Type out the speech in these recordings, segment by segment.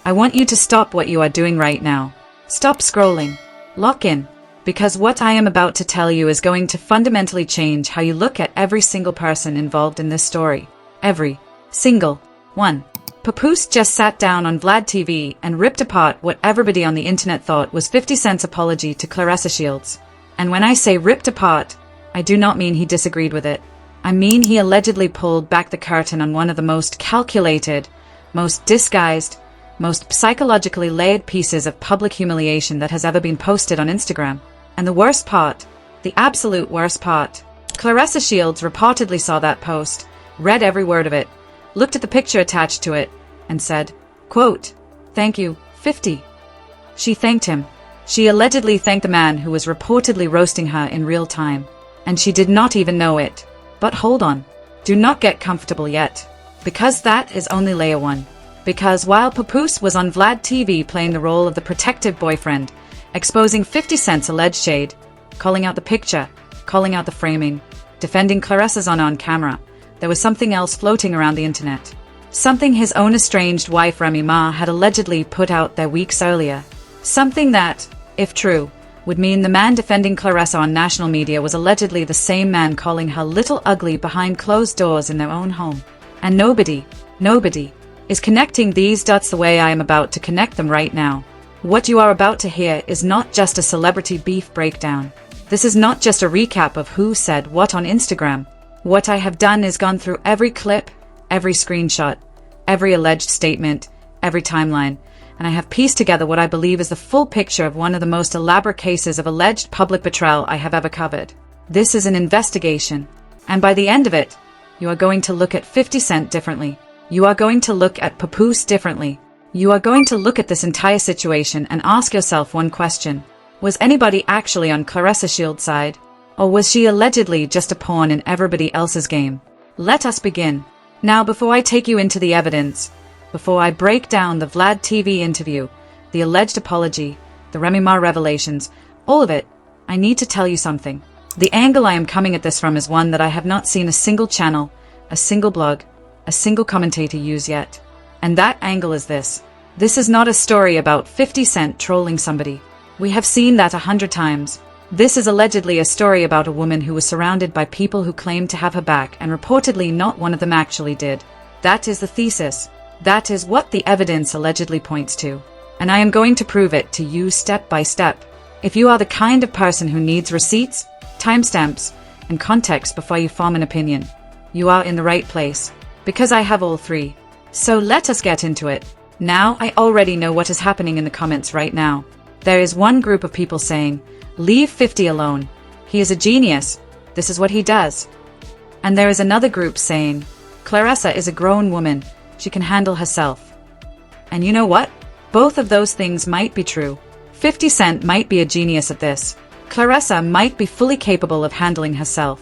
I want you to stop what you are doing right now. Stop scrolling. Lock in. Because what I am about to tell you is going to fundamentally change how you look at every single person involved in this story. Every single one. Papoose just sat down on Vlad TV and ripped apart what everybody on the internet thought was 50 Cent's apology to Claressa Shields. And when I say ripped apart, I do not mean he disagreed with it. I mean he allegedly pulled back the curtain on one of the most calculated, most disguised, most psychologically layered pieces of public humiliation that has ever been posted on Instagram. And the worst part, the absolute worst part, Claressa Shields reportedly saw that post, read every word of it, looked at the picture attached to it, and said, quote, "Thank you, 50. She thanked him. She allegedly thanked the man who was reportedly roasting her in real time. And she did not even know it. But hold on. Do not get comfortable yet. Because that is only layer 1. Because while Papoose was on Vlad TV playing the role of the protective boyfriend, exposing 50 Cent's alleged shade, calling out the picture, calling out the framing, defending Claressa's on camera, there was something else floating around the internet. Something his own estranged wife Remy Ma had allegedly put out there weeks earlier. Something that, if true, would mean the man defending Claressa on national media was allegedly the same man calling her little ugly behind closed doors in their own home. And nobody is connecting these dots the way I am about to connect them right now. What you are about to hear is not just a celebrity beef breakdown. This is not just a recap of who said what on Instagram. What I have done is gone through every clip, every screenshot, every alleged statement, every timeline, and I have pieced together what I believe is the full picture of one of the most elaborate cases of alleged public betrayal I have ever covered. This is an investigation, and by the end of it, you are going to look at 50 Cent differently. You are going to look at Papoose differently. You are going to look at this entire situation and ask yourself one question. Was anybody actually on Claressa Shields' side? Or was she allegedly just a pawn in everybody else's game? Let us begin. Now, before I take you into the evidence, before I break down the Vlad TV interview, the alleged apology, the Remy Ma revelations, all of it, I need to tell you something. The angle I am coming at this from is one that I have not seen a single channel, a single blog, a single commentator use yet. And that angle is this. This is not a story about 50 Cent trolling somebody. We have seen that 100 times. This is allegedly a story about a woman who was surrounded by people who claimed to have her back and reportedly not one of them actually did. That is the thesis. That is what the evidence allegedly points to. And I am going to prove it to you step by step. If you are the kind of person who needs receipts, timestamps, and context before you form an opinion, you are in the right place. Because I have all three. So let us get into it. Now I already know what is happening in the comments right now. There is one group of people saying, "Leave 50 alone. He is a genius. This is what he does." And there is another group saying, "Claressa is a grown woman. She can handle herself." And you know what? Both of those things might be true. 50 Cent might be a genius at this. Claressa might be fully capable of handling herself.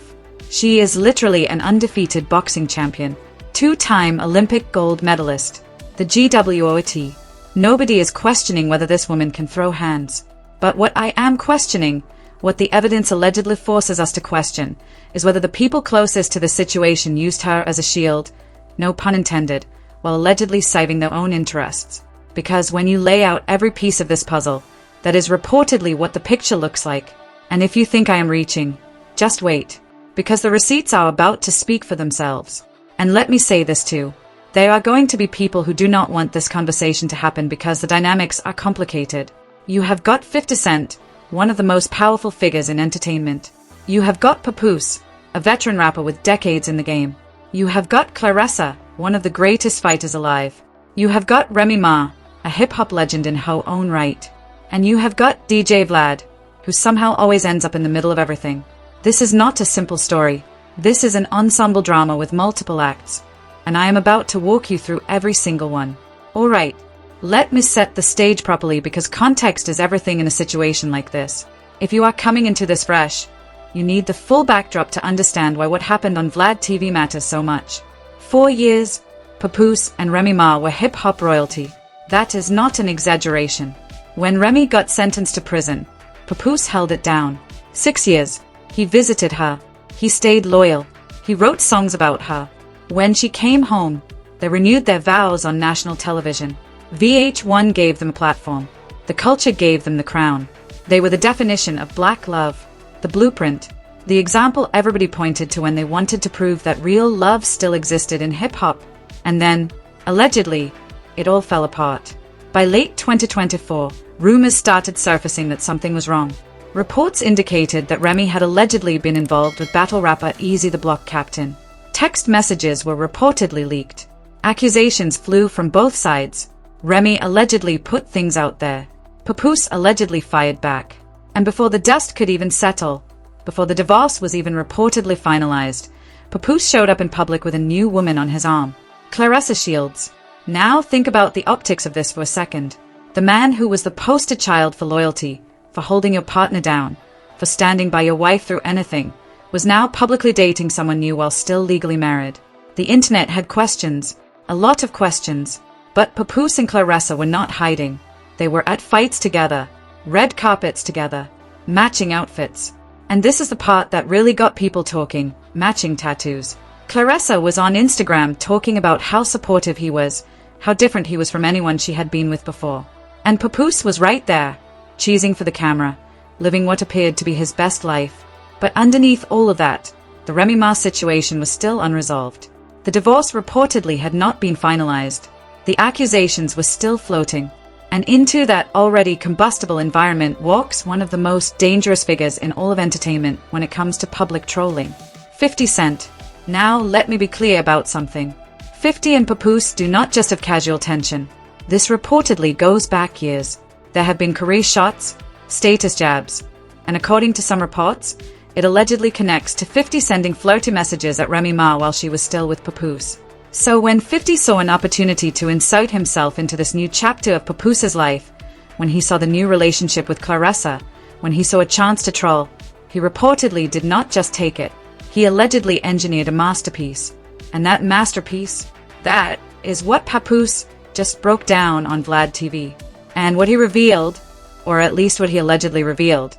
She is literally an undefeated boxing champion. 2-time Olympic gold medalist. The GWOT. Nobody is questioning whether this woman can throw hands. But what I am questioning, what the evidence allegedly forces us to question, is whether the people closest to the situation used her as a shield, no pun intended, while allegedly saving their own interests. Because when you lay out every piece of this puzzle, that is reportedly what the picture looks like. And if you think I am reaching, just wait. Because the receipts are about to speak for themselves. And let me say this too. There are going to be people who do not want this conversation to happen because the dynamics are complicated. You have got 50 Cent, one of the most powerful figures in entertainment. You have got Papoose, a veteran rapper with decades in the game. You have got Claressa, one of the greatest fighters alive. You have got Remy Ma, a hip-hop legend in her own right. And you have got DJ Vlad, who somehow always ends up in the middle of everything. This is not a simple story. This is an ensemble drama with multiple acts. And I am about to walk you through every single one. Alright, let me set the stage properly because context is everything in a situation like this. If you are coming into this fresh, you need the full backdrop to understand why what happened on Vlad TV matters so much. 4 years, Papoose and Remy Ma were hip-hop royalty. That is not an exaggeration. When Remy got sentenced to prison, Papoose held it down. 6 years. He visited her. He stayed loyal. He wrote songs about her. When she came home, they renewed their vows on national television. VH1 gave them a platform. The culture gave them the crown. They were the definition of black love, the blueprint, the example everybody pointed to when they wanted to prove that real love still existed in hip-hop. And then, allegedly, it all fell apart. By late 2024, rumors started surfacing that something was wrong. Reports indicated that Remy had allegedly been involved with battle rapper Easy the Block Captain. Text messages were reportedly leaked. Accusations flew from both sides. Remy allegedly put things out there. Papoose allegedly fired back. And before the dust could even settle, before the divorce was even reportedly finalized, Papoose showed up in public with a new woman on his arm, Claressa Shields. Now think about the optics of this for a second. The man who was the poster child for loyalty, for holding your partner down, for standing by your wife through anything, was now publicly dating someone new while still legally married. The internet had questions, a lot of questions, but Papoose and Claressa were not hiding. They were at fights together, red carpets together, matching outfits. And this is the part that really got people talking, matching tattoos. Claressa was on Instagram talking about how supportive he was, how different he was from anyone she had been with before. And Papoose was right there, cheesing for the camera, living what appeared to be his best life. But underneath all of that, the Remy Ma situation was still unresolved. The divorce reportedly had not been finalized. The accusations were still floating. And into that already combustible environment walks one of the most dangerous figures in all of entertainment when it comes to public trolling. 50 Cent. Now let me be clear about something. 50 and Papoose do not just have casual tension. This reportedly goes back years. There have been career shots, status jabs, and according to some reports, it allegedly connects to 50 sending flirty messages at Remy Ma while she was still with Papoose. So when 50 saw an opportunity to insert himself into this new chapter of Papoose's life, when he saw the new relationship with Claressa, when he saw a chance to troll, he reportedly did not just take it. He allegedly engineered a masterpiece. And that masterpiece, that is what Papoose just broke down on Vlad TV. And what he revealed, or at least what he allegedly revealed,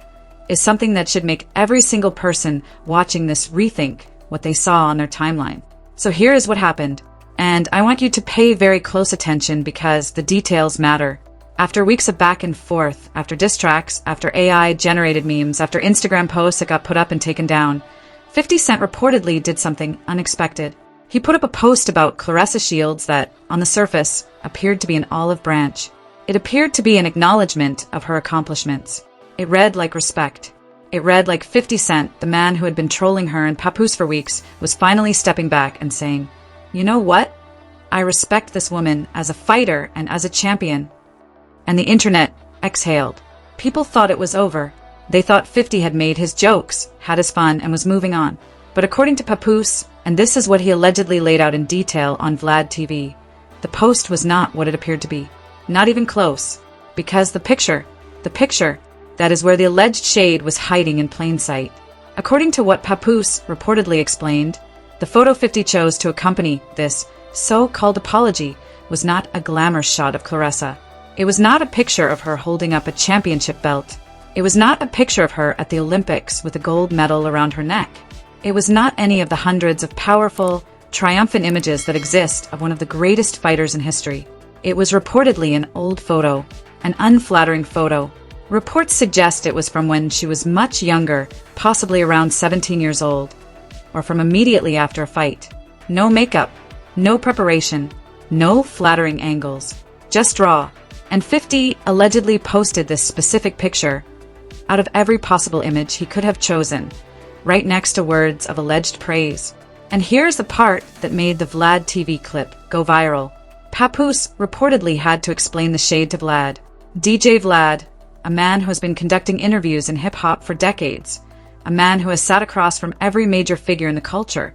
is something that should make every single person watching this rethink what they saw on their timeline. So here is what happened, and I want you to pay very close attention because the details matter. After weeks of back and forth, after diss tracks, after AI-generated memes, after Instagram posts that got put up and taken down, 50 Cent reportedly did something unexpected. He put up a post about Claressa Shields that, on the surface, appeared to be an olive branch. It appeared to be an acknowledgement of her accomplishments. It read like respect. It read like 50 Cent, the man who had been trolling her and Papoose for weeks, was finally stepping back and saying, "You know what? I respect this woman as a fighter and as a champion." And the internet exhaled. People thought it was over. They thought 50 had made his jokes, had his fun, and was moving on. But according to Papoose, and this is what he allegedly laid out in detail on Vlad TV, the post was not what it appeared to be. Not even close. Because the picture, that is where the alleged shade was hiding in plain sight. According to what Papoose reportedly explained, the photo 50 chose to accompany this so-called apology was not a glamour shot of Claressa. It was not a picture of her holding up a championship belt. It was not a picture of her at the Olympics with a gold medal around her neck. It was not any of the hundreds of powerful, triumphant images that exist of one of the greatest fighters in history. It was reportedly an old photo, an unflattering photo. Reports suggest it was from when she was much younger, possibly around 17 years old, or from immediately after a fight. No makeup, no preparation, no flattering angles, just raw. And 50 allegedly posted this specific picture out of every possible image he could have chosen, right next to words of alleged praise. And here's the part that made the Vlad TV clip go viral. Papoose reportedly had to explain the shade to Vlad. DJ Vlad, a man who has been conducting interviews in hip-hop for decades, a man who has sat across from every major figure in the culture,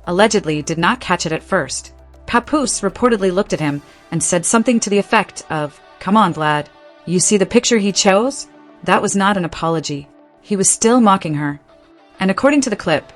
allegedly did not catch it at first. Papoose reportedly looked at him and said something to the effect of, "Come on, Vlad. You see the picture he chose? That was not an apology." He was still mocking her. And according to the clip,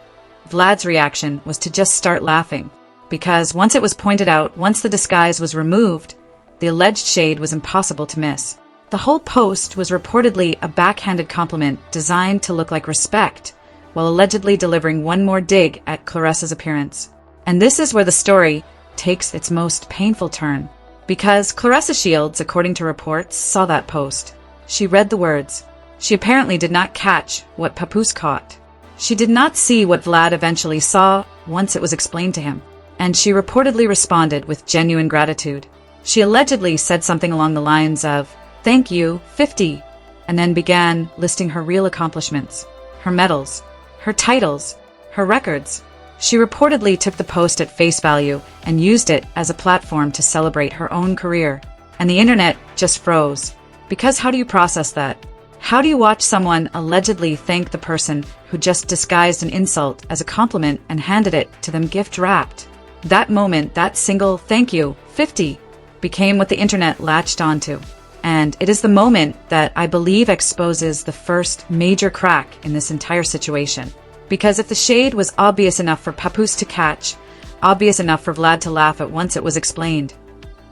Vlad's reaction was to just start laughing. Because once it was pointed out, once the disguise was removed, the alleged shade was impossible to miss. The whole post was reportedly a backhanded compliment designed to look like respect, while allegedly delivering one more dig at Claressa's appearance. And this is where the story takes its most painful turn. Because Claressa Shields, according to reports, saw that post. She read the words. She apparently did not catch what Papoose caught. She did not see what Vlad eventually saw once it was explained to him. And she reportedly responded with genuine gratitude. She allegedly said something along the lines of, "Thank you, 50, and then began listing her real accomplishments, her medals, her titles, her records. She reportedly took the post at face value and used it as a platform to celebrate her own career. And the internet just froze. Because how do you process that? How do you watch someone allegedly thank the person who just disguised an insult as a compliment and handed it to them gift wrapped? That moment, that single "thank you, 50, became what the internet latched onto. And it is the moment that I believe exposes the first major crack in this entire situation. Because if the shade was obvious enough for Papoose to catch, obvious enough for Vlad to laugh at once it was explained,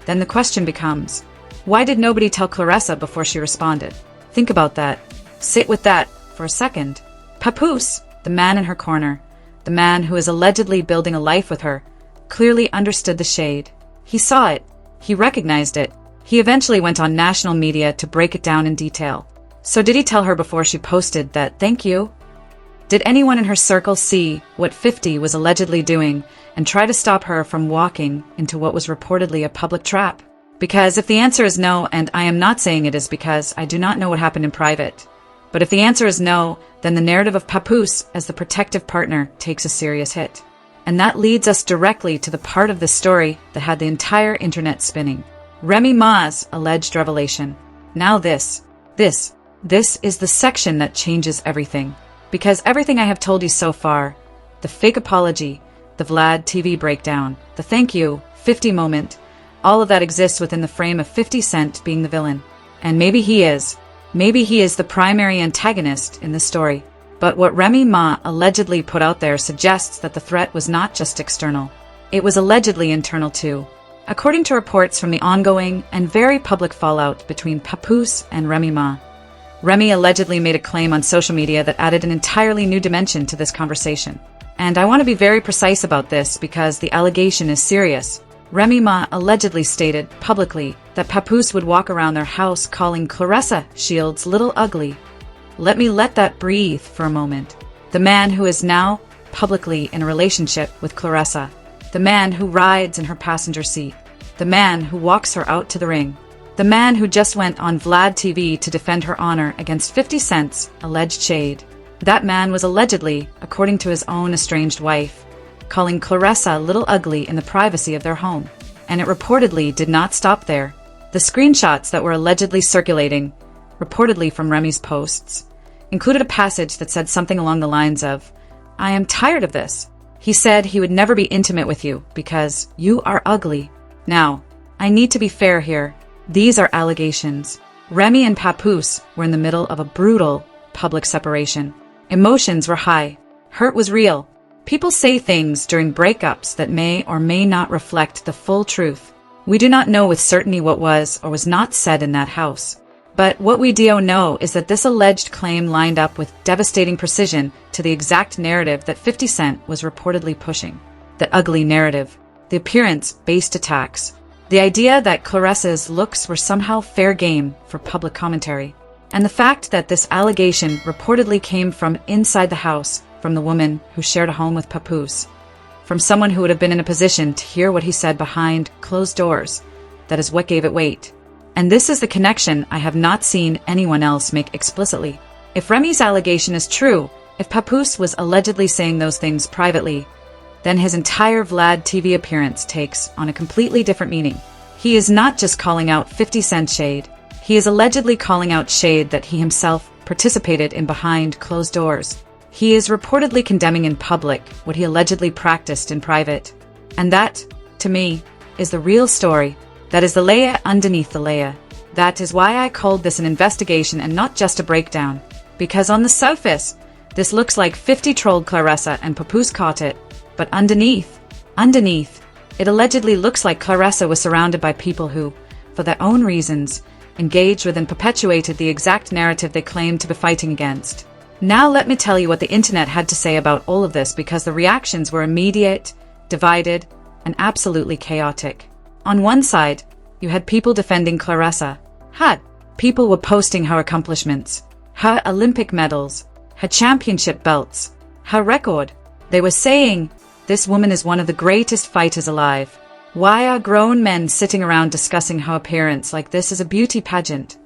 then the question becomes, why did nobody tell Claressa before she responded? Think about that. Sit with that for a second. Papoose, the man in her corner, the man who is allegedly building a life with her, clearly understood the shade. He saw it. He recognized it. He eventually went on national media to break it down in detail. So did he tell her before she posted that "thank you"? Did anyone in her circle see what 50 was allegedly doing and try to stop her from walking into what was reportedly a public trap? Because if the answer is no, and I am not saying it is because I do not know what happened in private, but if the answer is no, then the narrative of Papoose as the protective partner takes a serious hit. And that leads us directly to the part of the story that had the entire internet spinning. Remy Ma's alleged revelation. Now this is the section that changes everything. Because everything I have told you so far, the fake apology, the Vlad TV breakdown, the "thank you, 50 moment, all of that exists within the frame of 50 Cent being the villain. And maybe he is the primary antagonist in the story. But what Remy Ma allegedly put out there suggests that the threat was not just external. It was allegedly internal too. According to reports from the ongoing and very public fallout between Papoose and Remy Ma, Remy allegedly made a claim on social media that added an entirely new dimension to this conversation. And I want to be very precise about this because the allegation is serious. Remy Ma allegedly stated publicly that Papoose would walk around their house calling Claressa Shields little ugly. Let that breathe for a moment. The man who is now publicly in a relationship with Claressa. The man who rides in her passenger seat. The man who walks her out to the ring. The man who just went on Vlad TV to defend her honor against 50 Cent's alleged shade. That man was allegedly, according to his own estranged wife, calling Claressa little ugly in the privacy of their home. And it reportedly did not stop there. The screenshots that were allegedly circulating, reportedly from Remy's posts, included a passage that said something along the lines of, "I am tired of this. He said he would never be intimate with you because you are ugly." Now, I need to be fair here. These are allegations. Remy and Papoose were in the middle of a brutal public separation. Emotions were high. Hurt was real. People say things during breakups that may or may not reflect the full truth. We do not know with certainty what was or was not said in that house. But what we do know is that this alleged claim lined up with devastating precision to the exact narrative that 50 Cent was reportedly pushing. The ugly narrative. The appearance-based attacks. The idea that Claressa's looks were somehow fair game for public commentary. And the fact that this allegation reportedly came from inside the house, from the woman who shared a home with Papoose. From someone who would have been in a position to hear what he said behind closed doors. That is what gave it weight. And this is the connection I have not seen anyone else make explicitly. If Remy's allegation is true, if Papoose was allegedly saying those things privately, then his entire Vlad TV appearance takes on a completely different meaning. He is not just calling out 50 Cent shade. He is allegedly calling out shade that he himself participated in behind closed doors. He is reportedly condemning in public what he allegedly practiced in private. And that, to me, is the real story. That is the layer underneath the layer. That is why I called this an investigation and not just a breakdown. Because on the surface, this looks like 50 trolled Claressa and Papoose caught it. But underneath, it allegedly looks like Claressa was surrounded by people who, for their own reasons, engaged with and perpetuated the exact narrative they claimed to be fighting against. Now let me tell you what the internet had to say about all of this because the reactions were immediate, divided, and absolutely chaotic. On one side, You had people defending Claressa. People were posting her accomplishments, her Olympic medals, her championship belts, her record. They were saying, this woman is one of the greatest fighters alive. Why are grown men sitting around discussing her appearance like this is a beauty pageant?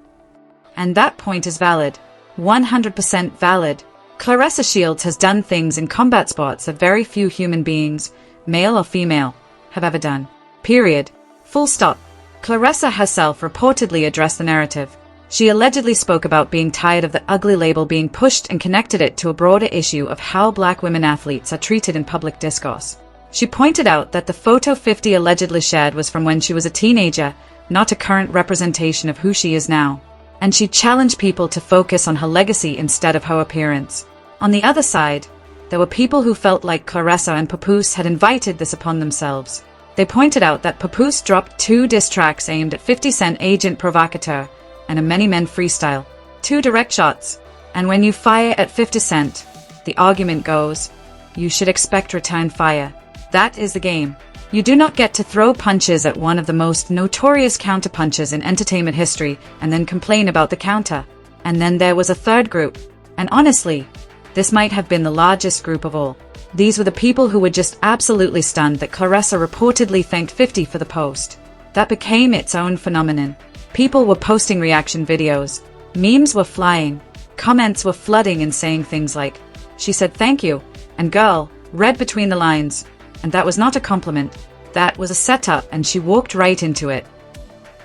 And that point is valid. 100% valid. Claressa Shields has done things in combat sports that very few human beings, male or female, have ever done. Period. Full stop. Claressa herself reportedly addressed the narrative. She allegedly spoke about being tired of the ugly label being pushed and connected it to a broader issue of how black women athletes are treated in public discourse. She pointed out that the photo 50 allegedly shared was from when she was a teenager, not a current representation of who she is now. And she challenged people to focus on her legacy instead of her appearance. On the other side, there were people who felt like Claressa and Papoose had invited this upon themselves. They pointed out that Papoose dropped 2 diss tracks aimed at 50 Cent Agent Provocateur and a Many Men freestyle. 2 direct shots. And when you fire at 50 Cent, the argument goes, you should expect return fire. That is the game. You do not get to throw punches at one of the most notorious counterpunchers in entertainment history and then complain about the counter. And then there was a third group. And honestly, this might have been the largest group of all. These were the people who were just absolutely stunned that Claressa reportedly thanked 50 for the post. That became its own phenomenon. People were posting reaction videos. Memes were flying. Comments were flooding and saying things like, she said thank you, and girl, read between the lines. And that was not a compliment. That was a setup and she walked right into it.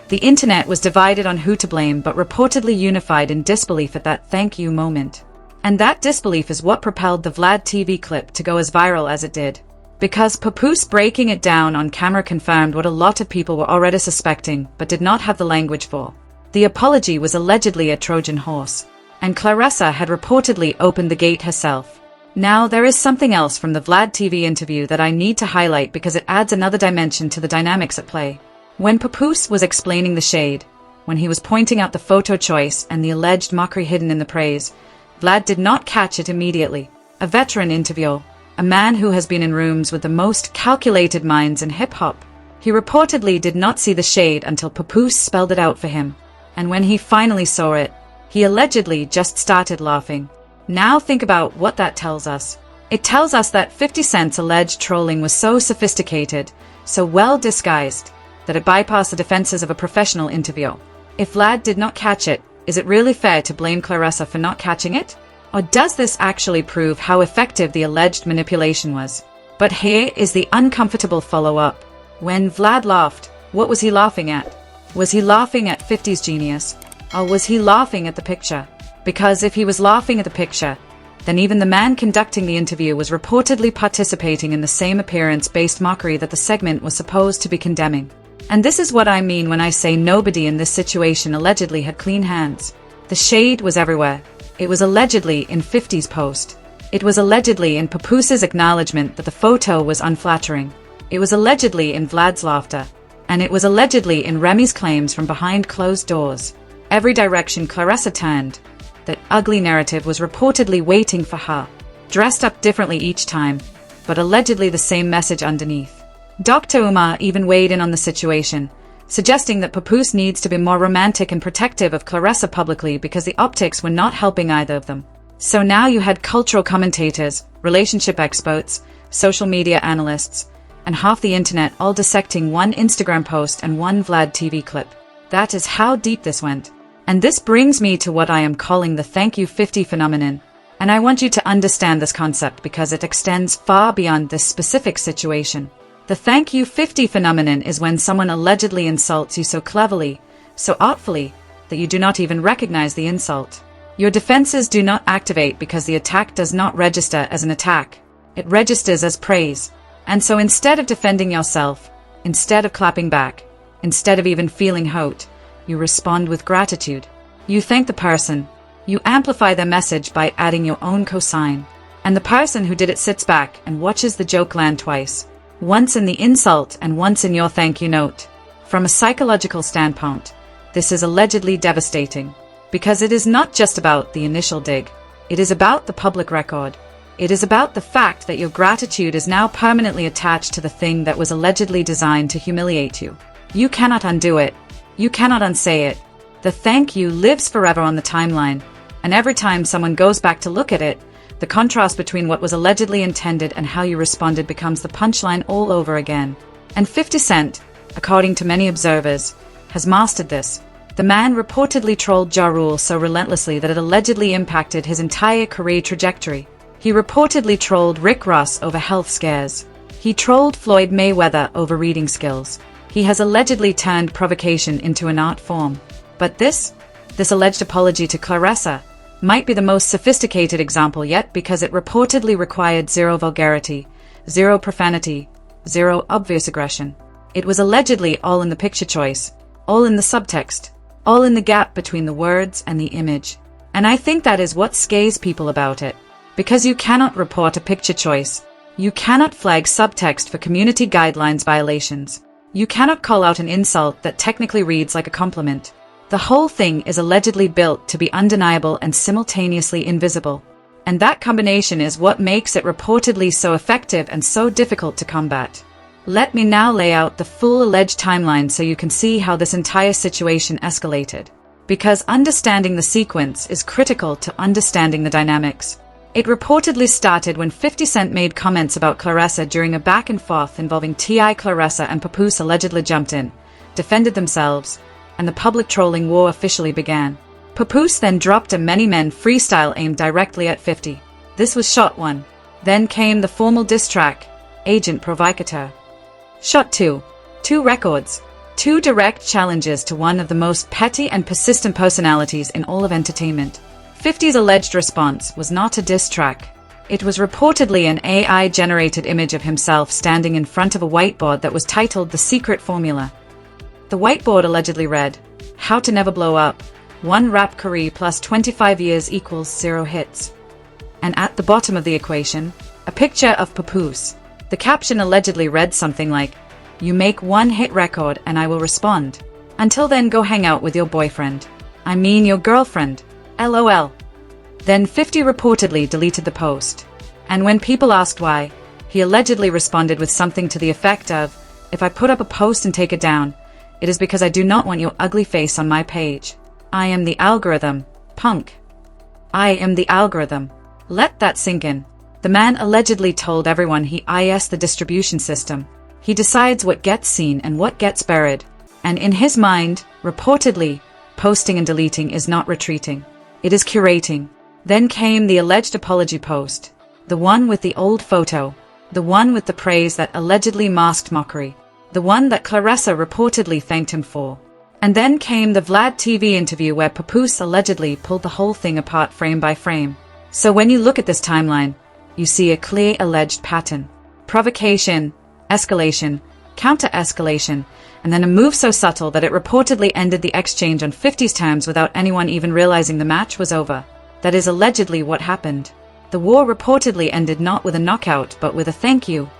The internet was divided on who to blame but reportedly unified in disbelief at that thank you moment. And that disbelief is what propelled the Vlad TV clip to go as viral as it did. Because Papoose breaking it down on camera confirmed what a lot of people were already suspecting but did not have the language for. The apology was allegedly a Trojan horse. And Claressa had reportedly opened the gate herself. Now there is something else from the Vlad TV interview that I need to highlight because it adds another dimension to the dynamics at play. When Papoose was explaining the shade, when he was pointing out the photo choice and the alleged mockery hidden in the praise, Vlad did not catch it immediately. A veteran interviewer, a man who has been in rooms with the most calculated minds in hip-hop, he reportedly did not see the shade until Papoose spelled it out for him. And when he finally saw it, he allegedly just started laughing. Now think about what that tells us. It tells us that 50 Cent's alleged trolling was so sophisticated, so well disguised, that it bypassed the defenses of a professional interviewer. If Vlad did not catch it, is it really fair to blame Claressa for not catching it? Or does this actually prove how effective the alleged manipulation was? But here is the uncomfortable follow-up. When Vlad laughed, what was he laughing at? Was he laughing at 50's genius? Or was he laughing at the picture? Because if he was laughing at the picture, then even the man conducting the interview was reportedly participating in the same appearance-based mockery that the segment was supposed to be condemning. And this is what I mean when I say nobody in this situation allegedly had clean hands. The shade was everywhere. It was allegedly in 50's post. It was allegedly in Papoose's acknowledgement that the photo was unflattering. It was allegedly in Vlad's laughter. And it was allegedly in Remy's claims from behind closed doors. Every direction Claressa turned, that ugly narrative was reportedly waiting for her, dressed up differently each time, but allegedly the same message underneath. Dr. Umar even weighed in on the situation, suggesting that Papoose needs to be more romantic and protective of Claressa publicly because the optics were not helping either of them. So now you had cultural commentators, relationship experts, social media analysts, and half the internet all dissecting one Instagram post and one Vlad TV clip. That is how deep this went. And this brings me to what I am calling the thank you 50 phenomenon. And I want you to understand this concept because it extends far beyond this specific situation. The thank you 50 phenomenon is when someone allegedly insults you so cleverly, so artfully, that you do not even recognize the insult. Your defenses do not activate because the attack does not register as an attack. It registers as praise. And so instead of defending yourself, instead of clapping back, instead of even feeling hurt, you respond with gratitude. You thank the person. You amplify their message by adding your own cosign. And the person who did it sits back and watches the joke land twice. Once in the insult and once in your thank you note. From a psychological standpoint, this is allegedly devastating. Because it is not just about the initial dig. It is about the public record. It is about the fact that your gratitude is now permanently attached to the thing that was allegedly designed to humiliate you. You cannot undo it. You cannot unsay it. The thank you lives forever on the timeline, and every time someone goes back to look at it, the contrast between what was allegedly intended and how you responded becomes the punchline all over again. And 50 Cent, according to many observers, has mastered this. The man reportedly trolled Ja Rule so relentlessly that it allegedly impacted his entire career trajectory. He reportedly trolled Rick Ross over health scares. He trolled Floyd Mayweather over reading skills. He has allegedly turned provocation into an art form. But this alleged apology to Claressa might be the most sophisticated example yet, because it reportedly required zero vulgarity, zero profanity, zero obvious aggression. It was allegedly all in the picture choice, all in the subtext, all in the gap between the words and the image. And I think that is what scares people about it. Because you cannot report a picture choice. You cannot flag subtext for community guidelines violations. You cannot call out an insult that technically reads like a compliment. The whole thing is allegedly built to be undeniable and simultaneously invisible. And that combination is what makes it reportedly so effective and so difficult to combat. Let me now lay out the full alleged timeline so you can see how this entire situation escalated. Because understanding the sequence is critical to understanding the dynamics. It reportedly started when 50 Cent made comments about Claressa during a back and forth involving T.I. Claressa and Papoose allegedly jumped in, defended themselves, and the public trolling war officially began. Papoose then dropped a Many Men freestyle aimed directly at 50. This was shot 1. Then came the formal diss track, Agent Provocateur. Shot 2. 2 records. 2 direct challenges to one of the most petty and persistent personalities in all of entertainment. 50's alleged response was not a diss track. It was reportedly an AI-generated image of himself standing in front of a whiteboard that was titled The Secret Formula. The whiteboard allegedly read, "How to never blow up. 1 rap career plus 25 years equals 0 hits." And at the bottom of the equation, a picture of Papoose. The caption allegedly read something like, "You make 1 hit record and I will respond. Until then, go hang out with your boyfriend. I mean your girlfriend. LOL." Then 50 reportedly deleted the post. And when people asked why, he allegedly responded with something to the effect of, "If I put up a post and take it down, it is because I do not want your ugly face on my page. I am the algorithm, punk. I am the algorithm." Let that sink in. The man allegedly told everyone he is the distribution system. He decides what gets seen and what gets buried. And in his mind, reportedly, posting and deleting is not retreating. It is curating. Then came the alleged apology post. The one with the old photo. The one with the praise that allegedly masked mockery. The one that Claressa reportedly thanked him for. And then came the Vlad TV interview where Papoose allegedly pulled the whole thing apart frame by frame. So when you look at this timeline, you see a clear alleged pattern. Provocation, escalation, counter-escalation, and then a move so subtle that it reportedly ended the exchange on 50's terms without anyone even realizing the match was over. That is allegedly what happened. The war reportedly ended not with a knockout but with a thank you.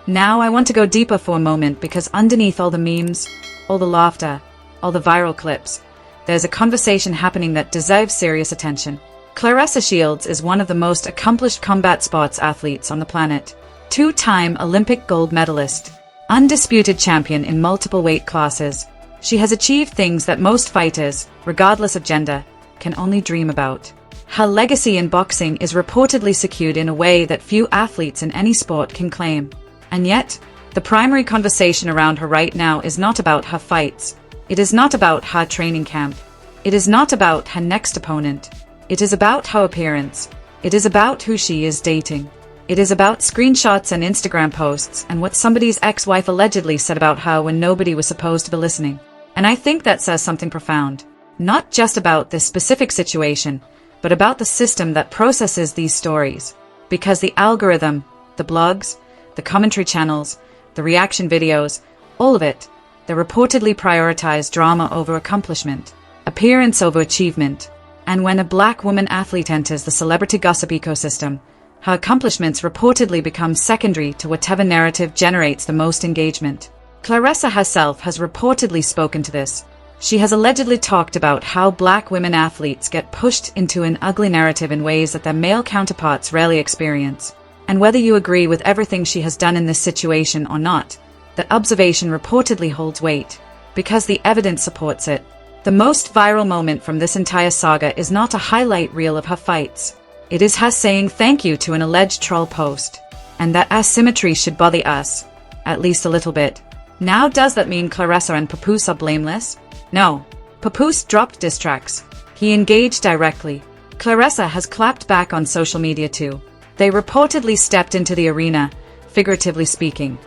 Now I want to go deeper for a moment, because underneath all the memes, all the laughter, all the viral clips, there's a conversation happening that deserves serious attention. Claressa Shields is one of the most accomplished combat sports athletes on the planet. 2-time Olympic gold medalist. Undisputed champion in multiple weight classes. She has achieved things that most fighters, regardless of gender, can only dream about. Her legacy in boxing is reportedly secured in a way that few athletes in any sport can claim. And yet, the primary conversation around her right now is not about her fights. It is not about her training camp. It is not about her next opponent. It is about her appearance. It is about who she is dating. It is about screenshots and Instagram posts and what somebody's ex-wife allegedly said about her when nobody was supposed to be listening. And I think that says something profound. Not just about this specific situation, but about the system that processes these stories. Because the algorithm, the blogs, the commentary channels, the reaction videos, all of it, they reportedly prioritize drama over accomplishment, appearance over achievement. And when a black woman athlete enters the celebrity gossip ecosystem, her accomplishments reportedly become secondary to whatever narrative generates the most engagement. Claressa herself has reportedly spoken to this. She has allegedly talked about how black women athletes get pushed into an ugly narrative in ways that their male counterparts rarely experience. And whether you agree with everything she has done in this situation or not, that observation reportedly holds weight, because the evidence supports it. The most viral moment from this entire saga is not a highlight reel of her fights. It is her saying thank you to an alleged troll post, and that asymmetry should bother us, at least a little bit. Now, does that mean Claressa and Papoose are blameless? No. Papoose dropped diss tracks. He engaged directly. Claressa has clapped back on social media too. They reportedly stepped into the arena, figuratively speaking,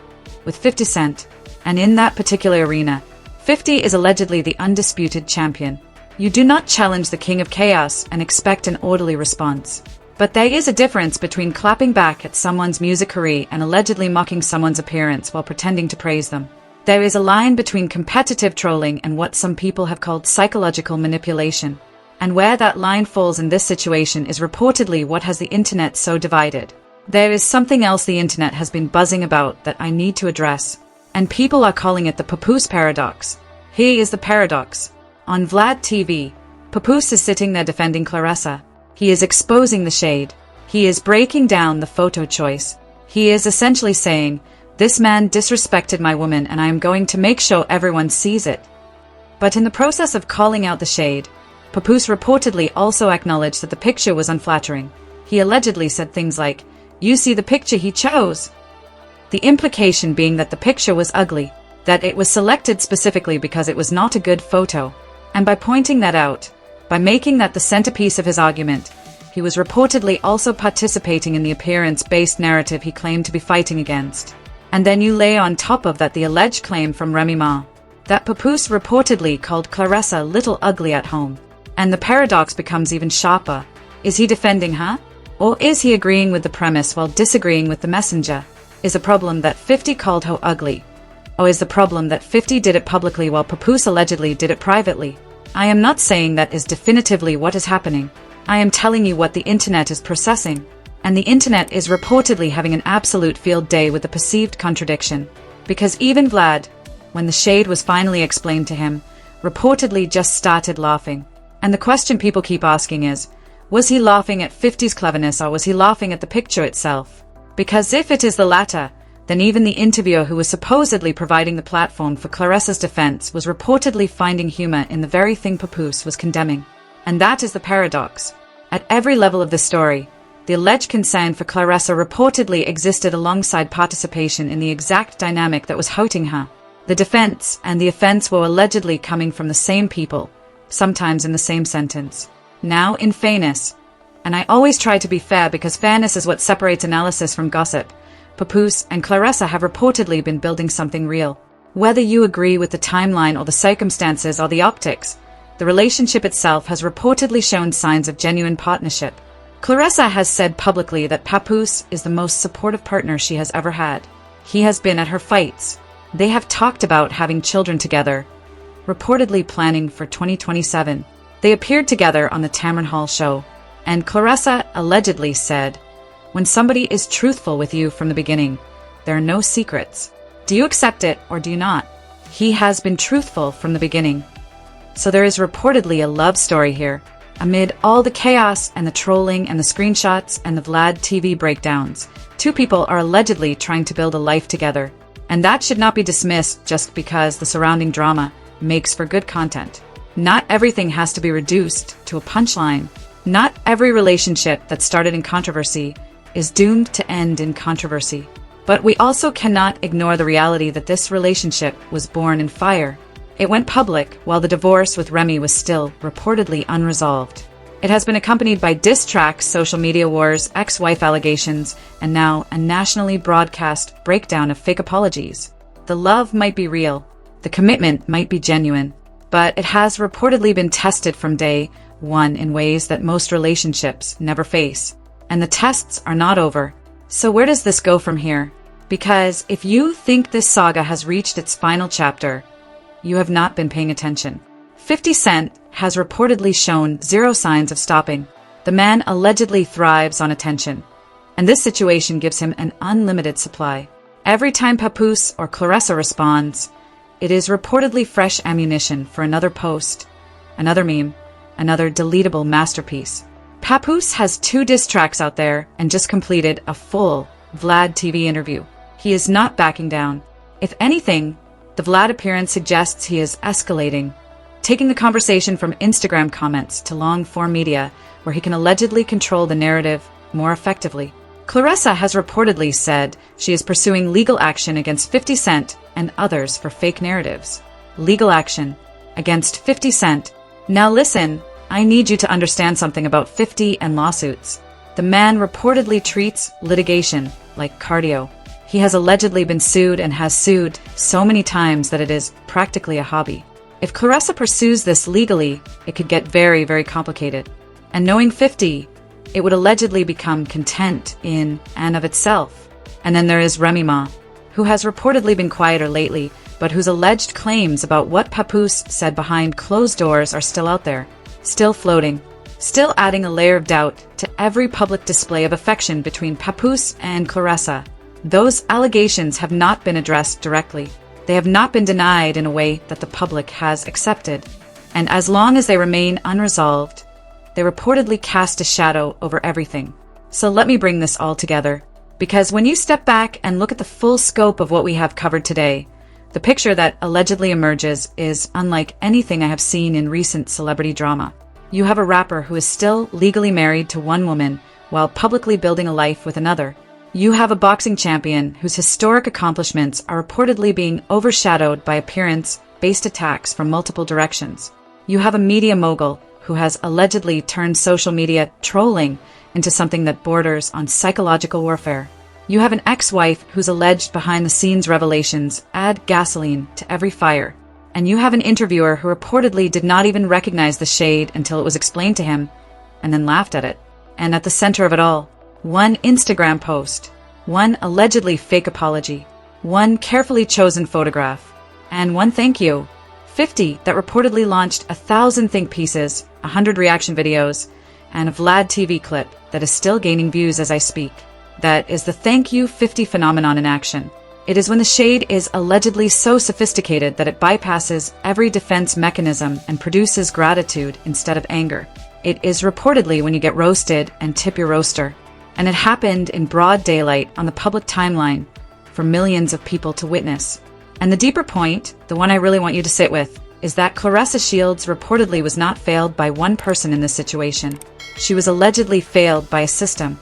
with 50 Cent, and in that particular arena, 50 is allegedly the undisputed champion. You do not challenge the king of chaos and expect an orderly response. But there is a difference between clapping back at someone's music career and allegedly mocking someone's appearance while pretending to praise them. There is a line between competitive trolling and what some people have called psychological manipulation. And where that line falls in this situation is reportedly what has the internet so divided. There is something else the internet has been buzzing about that I need to address. And people are calling it the Papoose paradox. Here is the paradox. On Vlad TV, Papoose is sitting there defending Claressa. He is exposing the shade. He is breaking down the photo choice. He is essentially saying, "This man disrespected my woman and I am going to make sure everyone sees it." But in the process of calling out the shade, Papoose reportedly also acknowledged that the picture was unflattering. He allegedly said things like, "You see the picture he chose." The implication being that the picture was ugly, that it was selected specifically because it was not a good photo. And by pointing that out, by making that the centerpiece of his argument, he was reportedly also participating in the appearance-based narrative he claimed to be fighting against. And then you lay on top of that the alleged claim from Remy Ma, that Papoose reportedly called Claressa little ugly at home. And the paradox becomes even sharper. Is he defending her? Or is he agreeing with the premise while disagreeing with the messenger? Is the problem that 50 called her ugly? Or is the problem that 50 did it publicly while Papoose allegedly did it privately? I am not saying that is definitively what is happening. I am telling you what the internet is processing. And the internet is reportedly having an absolute field day with the perceived contradiction. Because even Vlad, when the shade was finally explained to him, reportedly just started laughing. And the question people keep asking is, was he laughing at 50's cleverness or was he laughing at the picture itself? Because if it is the latter, then even the interviewer who was supposedly providing the platform for Claressa's defense was reportedly finding humor in the very thing Papoose was condemning. And that is the paradox. At every level of the story, the alleged concern for Claressa reportedly existed alongside participation in the exact dynamic that was hurting her. The defense and the offense were allegedly coming from the same people, sometimes in the same sentence. Now, in fairness, and I always try to be fair because fairness is what separates analysis from gossip, Papoose and Claressa have reportedly been building something real. Whether you agree with the timeline or the circumstances or the optics, the relationship itself has reportedly shown signs of genuine partnership. Claressa has said publicly that Papoose is the most supportive partner she has ever had. He has been at her fights. They have talked about having children together, reportedly planning for 2027. They appeared together on the Tamron Hall show, and Claressa allegedly said, "When somebody is truthful with you from the beginning, there are no secrets. Do you accept it or do you not?" He has been truthful from the beginning. So there is reportedly a love story here. Amid all the chaos and the trolling and the screenshots and the Vlad TV breakdowns, two people are allegedly trying to build a life together. And that should not be dismissed just because the surrounding drama makes for good content. Not everything has to be reduced to a punchline. Not every relationship that started in controversy is doomed to end in controversy. But we also cannot ignore the reality that this relationship was born in fire. It went public while the divorce with Remy was still reportedly unresolved. It has been accompanied by diss tracks, social media wars, ex-wife allegations, and now a nationally broadcast breakdown of fake apologies. The love might be real, the commitment might be genuine, but it has reportedly been tested from day one in ways that most relationships never face. And the tests are not over. So where does this go from here? Because if you think this saga has reached its final chapter, you have not been paying attention. 50 Cent has reportedly shown zero signs of stopping. The man allegedly thrives on attention, and this situation gives him an unlimited supply. Every time Papoose or Claressa responds, it is reportedly fresh ammunition for another post, another meme, another deletable masterpiece. Papoose has 2 diss tracks out there and just completed a full Vlad TV interview. He is not backing down. If anything, the Vlad appearance suggests he is escalating, taking the conversation from Instagram comments to long-form media, where he can allegedly control the narrative more effectively. Claressa has reportedly said she is pursuing legal action against 50 Cent and others for fake narratives. Legal action against 50 Cent. Now listen, I need you to understand something about 50 and lawsuits. The man reportedly treats litigation like cardio. He has allegedly been sued and has sued so many times that it is practically a hobby. If Claressa pursues this legally, it could get very, very complicated. And knowing 50, it would allegedly become content in and of itself. And then there is Remy Ma, who has reportedly been quieter lately, but whose alleged claims about what Papoose said behind closed doors are still out there, still floating, still adding a layer of doubt to every public display of affection between Papoose and Claressa. Those allegations have not been addressed directly. They have not been denied in a way that the public has accepted. And as long as they remain unresolved, they reportedly cast a shadow over everything. So let me bring this all together, because when you step back and look at the full scope of what we have covered today, the picture that allegedly emerges is unlike anything I have seen in recent celebrity drama. You have a rapper who is still legally married to one woman while publicly building a life with another. You have a boxing champion whose historic accomplishments are reportedly being overshadowed by appearance-based attacks from multiple directions. You have a media mogul who has allegedly turned social media trolling into something that borders on psychological warfare. You have an ex-wife whose alleged behind-the-scenes revelations add gasoline to every fire. And you have an interviewer who reportedly did not even recognize the shade until it was explained to him, and then laughed at it. And at the center of it all, one Instagram post, one allegedly fake apology, one carefully chosen photograph, and one thank you. 50 that reportedly launched 1,000 think pieces, 100 reaction videos, and a Vlad TV clip that is still gaining views as I speak. That is the thank you 50 phenomenon in action. It is when the shade is allegedly so sophisticated that it bypasses every defense mechanism and produces gratitude instead of anger. It is reportedly when you get roasted and tip your roaster. And it happened in broad daylight on the public timeline for millions of people to witness. And the deeper point, the one I really want you to sit with, is that Claressa Shields reportedly was not failed by one person in this situation. She was allegedly failed by a system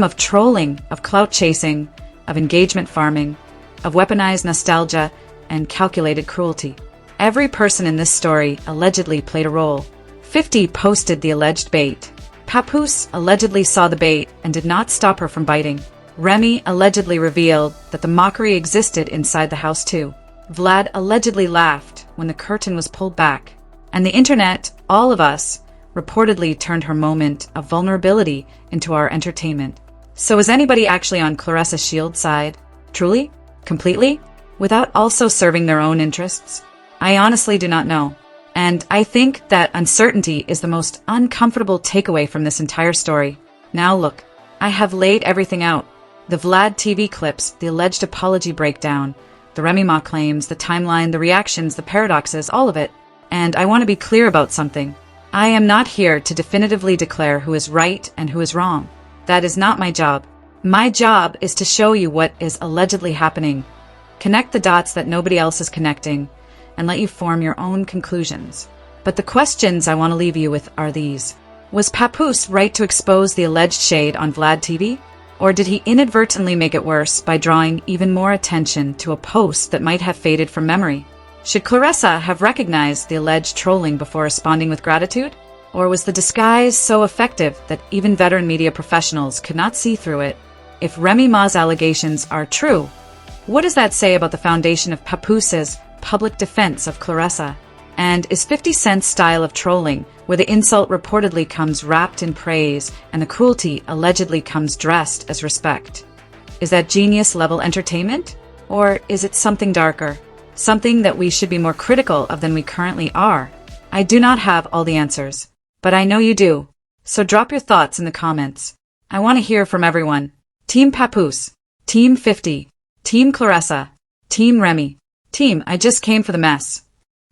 of trolling, of clout chasing, of engagement farming, of weaponized nostalgia, and calculated cruelty. Every person in this story allegedly played a role. 50 posted the alleged bait. Papoose allegedly saw the bait and did not stop her from biting. Remy allegedly revealed that the mockery existed inside the house too. Vlad allegedly laughed when the curtain was pulled back. And the internet, all of us, reportedly turned her moment of vulnerability into our entertainment. So is anybody actually on Claressa Shields' side? Truly? Completely? Without also serving their own interests? I honestly do not know. And I think that uncertainty is the most uncomfortable takeaway from this entire story. Now look, I have laid everything out. The Vlad TV clips, the alleged apology breakdown, the Remy Ma claims, the timeline, the reactions, the paradoxes, all of it. And I want to be clear about something. I am not here to definitively declare who is right and who is wrong. That is not my job. My job is to show you what is allegedly happening, connect the dots that nobody else is connecting, and let you form your own conclusions. But the questions I want to leave you with are these. Was Papoose right to expose the alleged shade on Vlad TV? Or did he inadvertently make it worse by drawing even more attention to a post that might have faded from memory? Should Claressa have recognized the alleged trolling before responding with gratitude? Or was the disguise so effective that even veteran media professionals could not see through it? If Remy Ma's allegations are true, what does that say about the foundation of Papoose's public defense of Claressa? And is 50 Cent's style of trolling, where the insult reportedly comes wrapped in praise and the cruelty allegedly comes dressed as respect, is that genius-level entertainment? Or is it something darker? Something that we should be more critical of than we currently are? I do not have all the answers, but I know you do. So drop your thoughts in the comments. I want to hear from everyone. Team Papoose, Team 50, Team Claressa, Team Remy, Team I just came for the mess.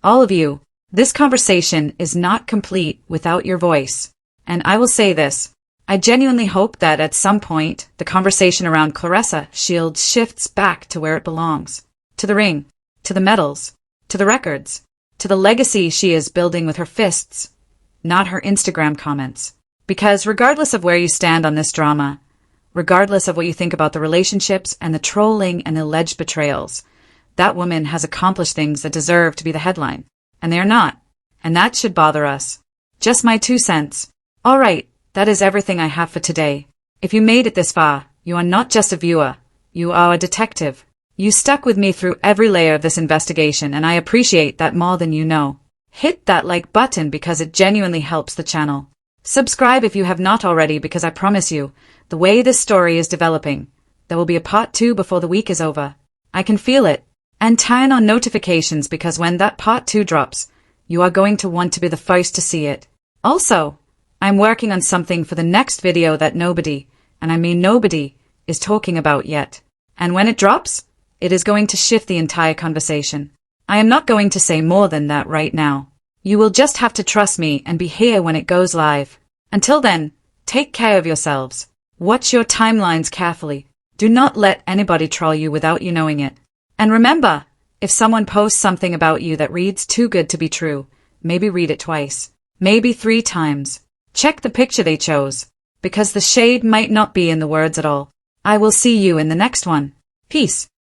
All of you, this conversation is not complete without your voice. And I will say this, I genuinely hope that at some point, the conversation around Claressa Shields shifts back to where it belongs. To the ring. To the medals. To the records. To the legacy she is building with her fists, not her Instagram comments. Because regardless of where you stand on this drama, regardless of what you think about the relationships and the trolling and alleged betrayals, that woman has accomplished things that deserve to be the headline. And they are not. And that should bother us. Just my 2 cents. Alright, that is everything I have for today. If you made it this far, you are not just a viewer, you are a detective. You stuck with me through every layer of this investigation, and I appreciate that more than you know. Hit that like button because it genuinely helps the channel. Subscribe if you have not already, because I promise you, the way this story is developing, there will be a part 2 before the week is over. I can feel it. And turn on notifications, because when that part 2 drops, you are going to want to be the first to see it. Also, I'm working on something for the next video that nobody, and I mean nobody, is talking about yet. And when it drops, it is going to shift the entire conversation. I am not going to say more than that right now. You will just have to trust me and be here when it goes live. Until then, take care of yourselves. Watch your timelines carefully. Do not let anybody troll you without you knowing it. And remember, if someone posts something about you that reads too good to be true, maybe read it twice, maybe 3 times. Check the picture they chose, because the shade might not be in the words at all. I will see you in the next one. Peace.